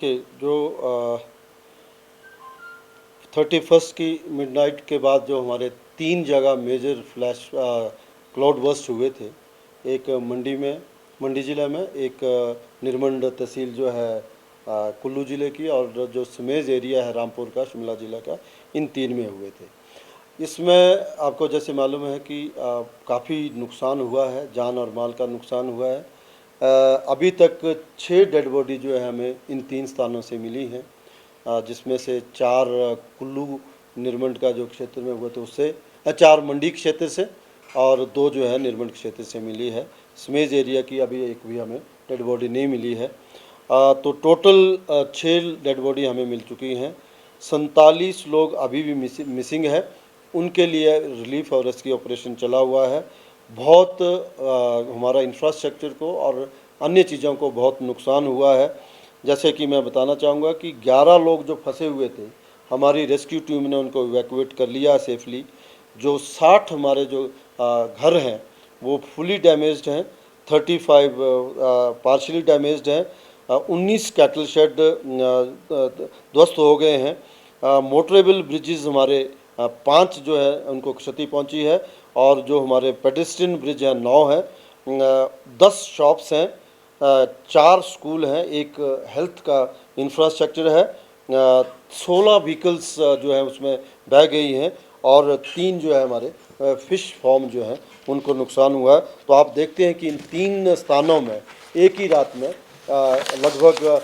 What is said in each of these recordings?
कि जो 31st की मिडनाइट के बाद जो हमारे 3 जगह मेजर फ्लैश क्लाउड बर्स्ट हुए थे। एक मंडी ज़िले में, एक निर्मंड तहसील जो है कुल्लू ज़िले की, और जो समेज एरिया है रामपुर का, शिमला ज़िला का, इन 3 में हुए थे। इसमें आपको जैसे मालूम है कि काफ़ी नुकसान हुआ है, जान और माल का नुकसान हुआ है। अभी तक 6 डेड बॉडी जो है हमें इन 3 स्थानों से मिली हैं, जिसमें से 4 कुल्लू निर्मंड का जो क्षेत्र में हुआ था उससे, 4 मंडी क्षेत्र से, और 2 जो है निर्मंड क्षेत्र से मिली है। समेज एरिया की अभी एक भी हमें डेड बॉडी नहीं मिली है। तो टोटल 6 डेड बॉडी हमें मिल चुकी हैं। 47 लोग अभी भी मिसिंग है। उनके लिए रिलीफ और रेस्क्यू ऑपरेशन चला हुआ है। बहुत हमारा इंफ्रास्ट्रक्चर को और अन्य चीज़ों को बहुत नुकसान हुआ है। जैसे कि मैं बताना चाहूँगा कि 11 लोग जो फंसे हुए थे, हमारी रेस्क्यू टीम ने उनको इवैक्यूएट कर लिया सेफली। जो 60 हमारे जो घर हैं वो फुली डैमेज्ड हैं, 35 पार्शली डैमेज्ड हैं, 19 कैटल शेड ध्वस्त हो गए हैं। मोटरेबल ब्रिजेस हमारे 5 जो है उनको क्षति पहुंची है, और जो हमारे पेडेस्ट्रियन ब्रिज हैं 9 हैं, 10 शॉप्स हैं, 4 स्कूल हैं, एक हेल्थ का इंफ्रास्ट्रक्चर है, 16 व्हीकल्स जो है उसमें बह गई हैं, और 3 जो है हमारे फिश फार्म जो है उनको नुकसान हुआ है। तो आप देखते हैं कि इन 3 स्थानों में एक ही रात में लगभग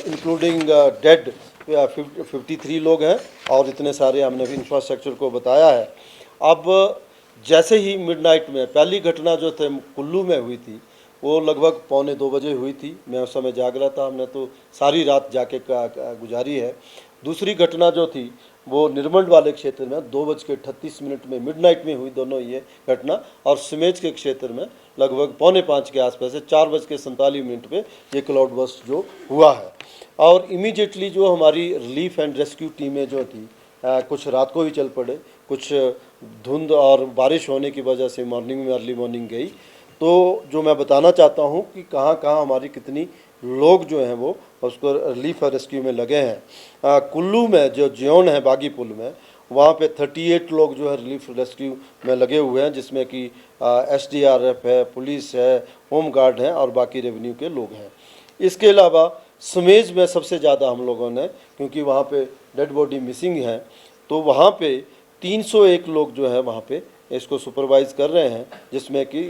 इंक्लूडिंग डेड 53 लोग हैं, और इतने सारे हमने इंफ्रास्ट्रक्चर को बताया है। अब जैसे ही मिडनाइट में पहली घटना जो थे कुल्लू में हुई थी, वो लगभग 1:45 हुई थी। मैं उस समय जाग रहा था, हमने तो सारी रात जाके गुजारी है। दूसरी घटना जो थी वो निर्मंड वाले क्षेत्र में 2:38 में मिडनाइट में हुई, दोनों ये घटना, और समेज के क्षेत्र में लगभग 4:45 के आसपास है, 4:47 पे ये क्लाउड बर्स्ट जो हुआ है। और इमीडिएटली जो हमारी रिलीफ एंड रेस्क्यू टीमें जो थी, कुछ रात को भी चल पड़े, कुछ धुंध और बारिश होने की वजह से मॉर्निंग में अर्ली मॉर्निंग गई। तो जो मैं बताना चाहता हूँ कि कहाँ कहाँ हमारी कितनी लोग जो हैं वो उसको रिलीफ और रेस्क्यू में लगे हैं। कुल्लू में जो जियोन है बागी पुल में, वहाँ पे 38 लोग जो है रिलीफ रेस्क्यू में लगे हुए हैं, जिसमें कि SDRF है, पुलिस है, होम गार्ड है, और बाकी रेवेन्यू के लोग हैं। इसके अलावा समेज में सबसे ज़्यादा हम लोगों ने, क्योंकि वहाँ पे डेड बॉडी मिसिंग है, तो वहाँ पे 301 लोग जो है वहाँ पे इसको सुपरवाइज़ कर रहे हैं, जिसमें कि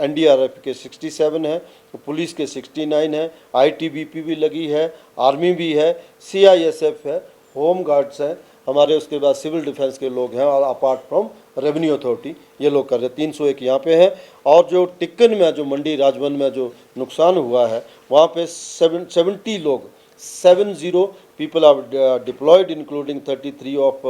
NDRF के 67 हैं, पुलिस के 69 हैं, ITBP भी लगी है, आर्मी भी है, CISF है, होम गार्ड्स हैं हमारे, उसके बाद सिविल डिफेंस के लोग हैं, और अपार्ट फ्रॉम रेवेन्यू अथॉरिटी ये लोग कर रहे हैं। 301 यहाँ पे हैं। और जो टिक्कन में, जो मंडी राजवन में जो नुकसान हुआ है, वहाँ पे 70 लोग, 70 people are deployed, including 33 of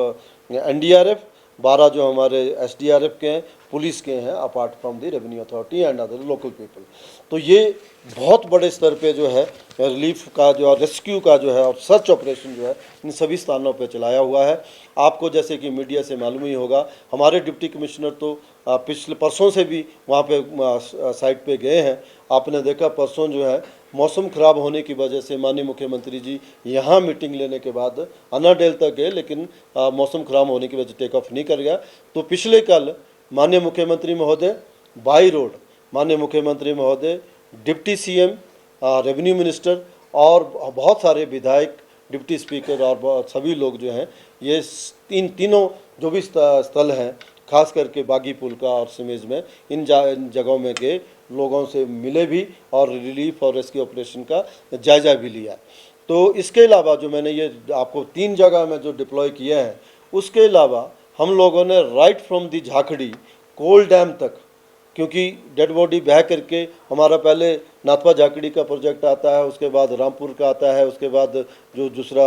NDRF, 12 जो हमारे SDRF के हैं, पुलिस के हैं, apart from the revenue authority and other local people. तो ये बहुत बड़े स्तर पे जो है रिलीफ का जो रेस्क्यू का जो है और सर्च ऑपरेशन जो है इन सभी स्थानों पे चलाया हुआ है। आपको जैसे कि मीडिया से मालूम ही होगा, हमारे डिप्टी कमिश्नर तो पिछले परसों से भी वहाँ पे साइट पे गए हैं। आपने देखा परसों जो है मौसम ख़राब होने की वजह से माननीय मुख्यमंत्री जी यहाँ मीटिंग लेने के बाद अनाडेल तक गए, लेकिन मौसम ख़राब होने की वजह से टेक ऑफ नहीं कर गया। तो पिछले कल माननीय मुख्यमंत्री महोदय, बाई रोड माननीय मुख्यमंत्री महोदय, डिप्टी CM, रेवेन्यू मिनिस्टर, और बहुत सारे विधायक, डिप्टी स्पीकर, और सभी लोग जो हैं, ये तीनों जो भी स्थल हैं, खास करके बागी पुल का और समेज में, इन जगहों में गए, लोगों से मिले भी, और रिलीफ और रेस्क्यू ऑपरेशन का जायज़ा भी लिया। तो इसके अलावा जो मैंने ये आपको 3 जगह में जो डिप्लॉय किया है, उसके अलावा हम लोगों ने right from the Jhakri Kol dam तक, क्योंकि डेड बॉडी बह करके हमारा पहले नाथपा झाकड़ी का प्रोजेक्ट आता है, उसके बाद रामपुर का आता है, उसके बाद जो दूसरा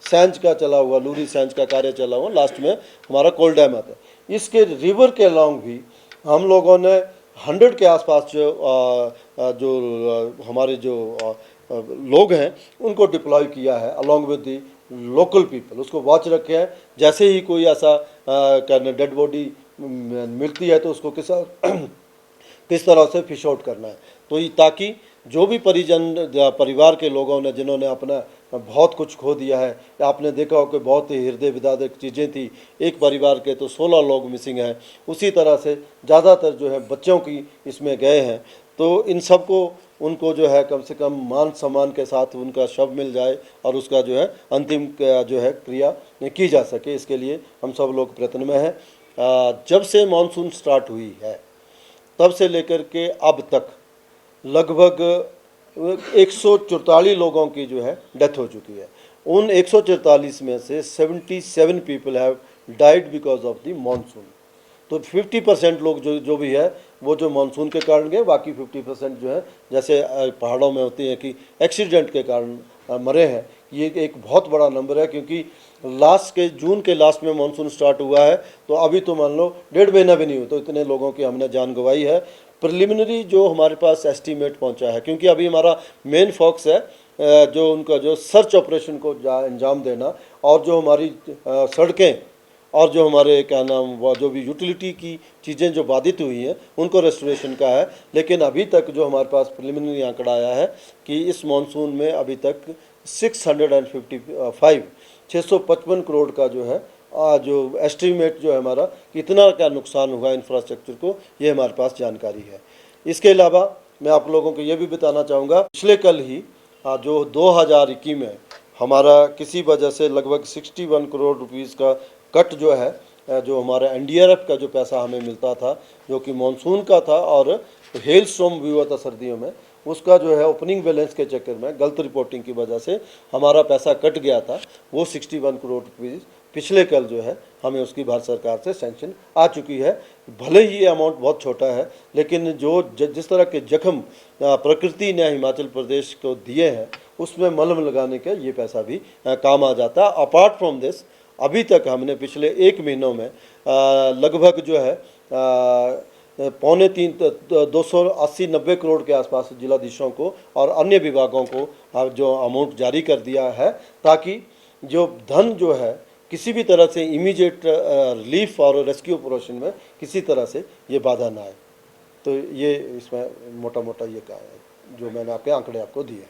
सैंज का चला हुआ, लूरी सैंज का कार्य चला हुआ, लास्ट में हमारा कोल डैम आता है। इसके रिवर के अलॉन्ग भी हम लोगों ने 100 के आसपास जो हमारे जो लोग हैं उनको डिप्लॉय किया है, along with the local people. उसको वॉच रखे हैं, जैसे ही कोई ऐसा डेड बॉडी मिलती है तो उसको किस तरह से फिश आउट करना है, तो ताकि जो भी परिवार के लोगों ने जिन्होंने अपना बहुत कुछ खो दिया है, आपने देखा हो कि बहुत ही हृदय विदारक चीज़ें थी। एक परिवार के तो 16 लोग मिसिंग हैं, उसी तरह से ज़्यादातर जो है बच्चों की इसमें गए हैं। तो इन सबको उनको जो है कम से कम मान सम्मान के साथ उनका शव मिल जाए और उसका जो है अंतिम जो है क्रिया की जा सके, इसके लिए हम सब लोग प्रयत्न में हैं। जब से मानसून स्टार्ट हुई है तब से लेकर के अब तक लगभग 144 लोगों की जो है डेथ हो चुकी है। उन 144 में से 77 people have died because of the monsoon. तो 50% लोग जो भी है वो जो मानसून के कारण गए, बाकी 50% जो है जैसे पहाड़ों में होती है कि एक्सीडेंट के कारण मरे हैं। ये एक बहुत बड़ा नंबर है, क्योंकि जून के लास्ट में मानसून स्टार्ट हुआ है, तो अभी तो मान लो 1.5 महीना भी नहीं हुआ तो इतने लोगों की हमने जान गंवाई है। प्रिलिमिनरी जो हमारे पास एस्टीमेट पहुंचा है, क्योंकि अभी हमारा मेन फोकस है जो उनका जो सर्च ऑपरेशन को अंजाम देना, और जो हमारी सड़कें और जो हमारे क्या नाम वो जो भी यूटिलिटी की चीज़ें जो बाधित हुई हैं उनको रेस्टोरेशन का है। लेकिन अभी तक जो हमारे पास प्रिलिमिनरी आंकड़ा आया है कि इस मानसून में अभी तक 655 करोड़ का जो है जो एस्टीमेट जो है हमारा कितना का नुकसान हुआ इंफ्रास्ट्रक्चर को, ये हमारे पास जानकारी है। इसके अलावा मैं आप लोगों को ये भी बताना चाहूँगा, पिछले कल ही जो 2021 में हमारा किसी वजह से लगभग 61 करोड़ रुपीस का कट जो है, जो हमारा एनडीआरएफ का जो पैसा हमें मिलता था जो कि मानसून का था और हेल स्टॉर्म भी हुआ था सर्दियों में, उसका जो है ओपनिंग बैलेंस के चक्कर में गलत रिपोर्टिंग की वजह से हमारा पैसा कट गया था। वो 61 करोड़ रुपीज़ पिछले कल जो है हमें उसकी भारत सरकार से सैंक्शन आ चुकी है। भले ही ये अमाउंट बहुत छोटा है, लेकिन जो जिस तरह के जख्म प्रकृति ने हिमाचल प्रदेश को दिए हैं उसमें मलहम लगाने का ये पैसा भी काम आ जाता है। अपार्ट फ्रॉम दिस अभी तक हमने पिछले 1 महीनों में लगभग जो है 280-90 करोड़ के आसपास जिलाधीशों को और अन्य विभागों को जो अमाउंट जारी कर दिया है, ताकि जो धन जो है किसी भी तरह से इमीडिएट रिलीफ और रेस्क्यू ऑपरेशन में किसी तरह से ये बाधा ना आए। तो ये इसमें मोटा मोटा ये कहा है जो मैंने आपके आंकड़े आपको दिए हैं।